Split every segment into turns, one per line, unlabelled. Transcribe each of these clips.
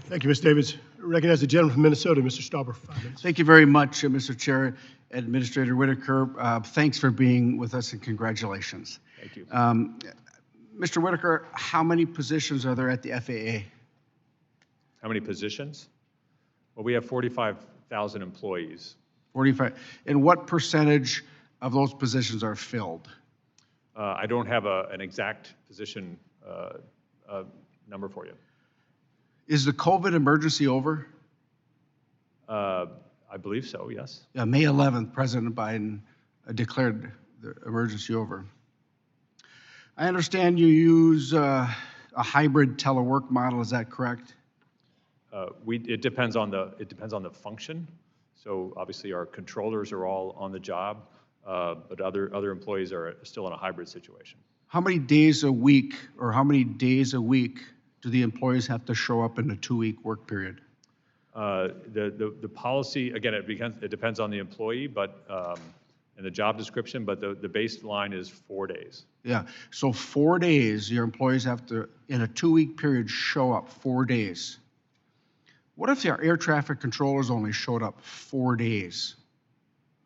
Thank you, Ms. Davids. I recognize the gentleman from Minnesota, Mr. Stauber, for 5 minutes.
Thank you very much, Mr. Chair. Administrator Whitaker, thanks for being with us and congratulations.
Thank you.
Mr. Whitaker, how many positions are there at the FAA?
How many positions? Well, we have 45,000 employees.
45. And what percentage of those positions are filled?
I don't have an exact position number for you.
Is the COVID emergency over?
I believe so, yes.
May 11th, President Biden declared the emergency over. I understand you use a hybrid telework model. Is that correct?
It depends on the function. So obviously our controllers are all on the job, but other employees are still in a hybrid situation.
How many days a week do the employees have to show up in a 2-week work period?
The policy, again, it depends on the employee, but and the job description, but the baseline is 4 days.
Yeah, so 4 days, your employees have to, in a 2-week period, show up 4 days. What if our air traffic controllers only showed up 4 days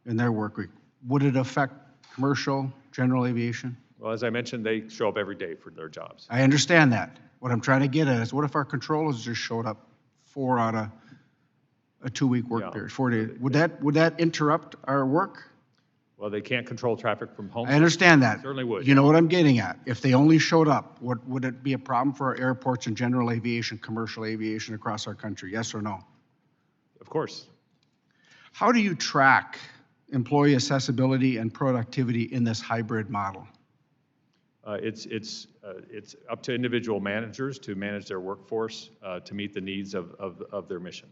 in their work week? Would it affect commercial, general aviation?
Well, as I mentioned, they show up every day for their jobs.
I understand that. What I'm trying to get at is, what if our controllers just showed up 4 out of a 2-week work period, 4 days? Would that interrupt our work?
Well, they can't control traffic from home.
I understand that.
Certainly would.
You know what I'm getting at. If they only showed up, would it be a problem for our airports and general aviation, commercial aviation across our country? Yes or no?
Of course.
How do you track employee accessibility and productivity in this hybrid model?
It's up to individual managers to manage their workforce to meet the needs of their mission.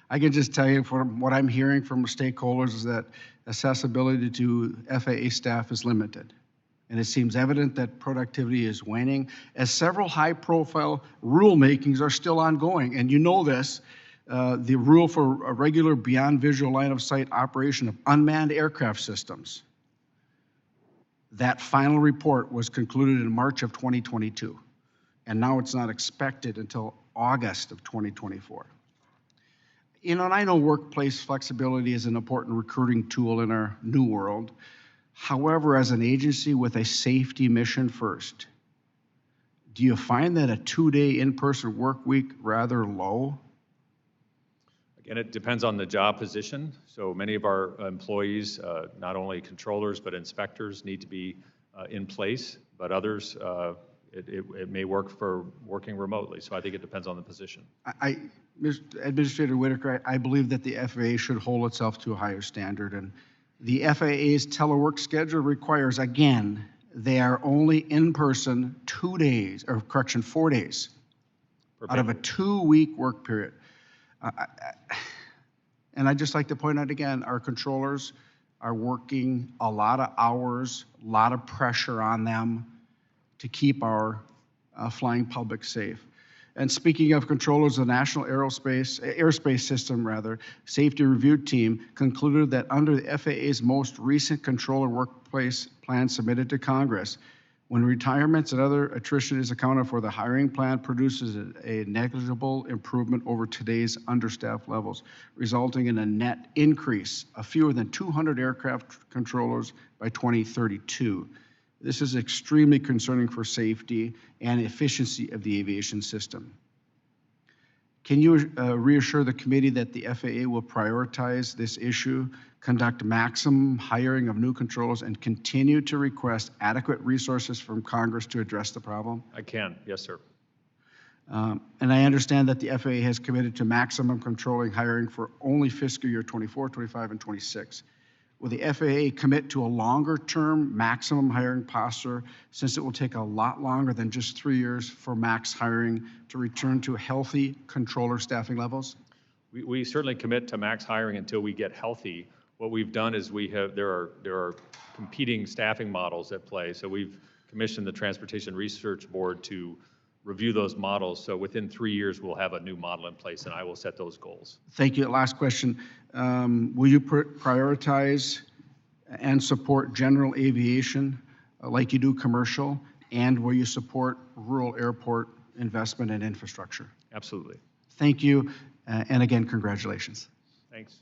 I can just tell you from what I'm hearing from stakeholders is that accessibility to FAA staff is limited. And it seems evident that productivity is waning as several high-profile rulemakings are still ongoing. And you know this, the rule for a regular beyond visual line of sight operation of unmanned aircraft systems. That final report was concluded in March of 2022. And now it's not expected until August of 2024. You know, and I know workplace flexibility is an important recruiting tool in our new world. However, as an agency with a safety mission first, do you find that a 2-day in-person work week rather low?
Again, it depends on the job position. So many of our employees, not only controllers, but inspectors need to be in place, but others, it may work for working remotely. So I think it depends on the position.
Mr. Administrator Whitaker, I believe that the FAA should hold itself to a higher standard. And the FAA's telework schedule requires, again, they are only in person 2 days, or correction, 4 days out of a 2-week work period. And I'd just like to point out again, our controllers are working a lot of hours, a lot of pressure on them to keep our flying public safe. And speaking of controllers, the National Airspace System Safety Review Team concluded that under the FAA's most recent controller workplace plan submitted to Congress, when retirements and other attrition is accounted for, the hiring plan produces a negligible improvement over today's understaffed levels, resulting in a net increase of fewer than 200 aircraft controllers by 2032. This is extremely concerning for safety and efficiency of the aviation system. Can you reassure the committee that the FAA will prioritize this issue, conduct maximum hiring of new controllers, and continue to request adequate resources from Congress to address the problem?
I can, yes, sir.
And I understand that the FAA has committed to maximum controlling hiring for only fiscal year 24, 25, and 26. Will the FAA commit to a longer-term maximum hiring posture, since it will take a lot longer than just 3 years for max hiring to return to healthy controller staffing levels?
We certainly commit to max hiring until we get healthy. What we've done is there are competing staffing models at play. So we've commissioned the Transportation Research Board to review those models. So within 3 years, we'll have a new model in place, and I will set those goals.
Thank you. Last question. Will you prioritize and support general aviation like you do commercial? And will you support rural airport investment in infrastructure.
Absolutely.
Thank you, and again, congratulations.
Thanks.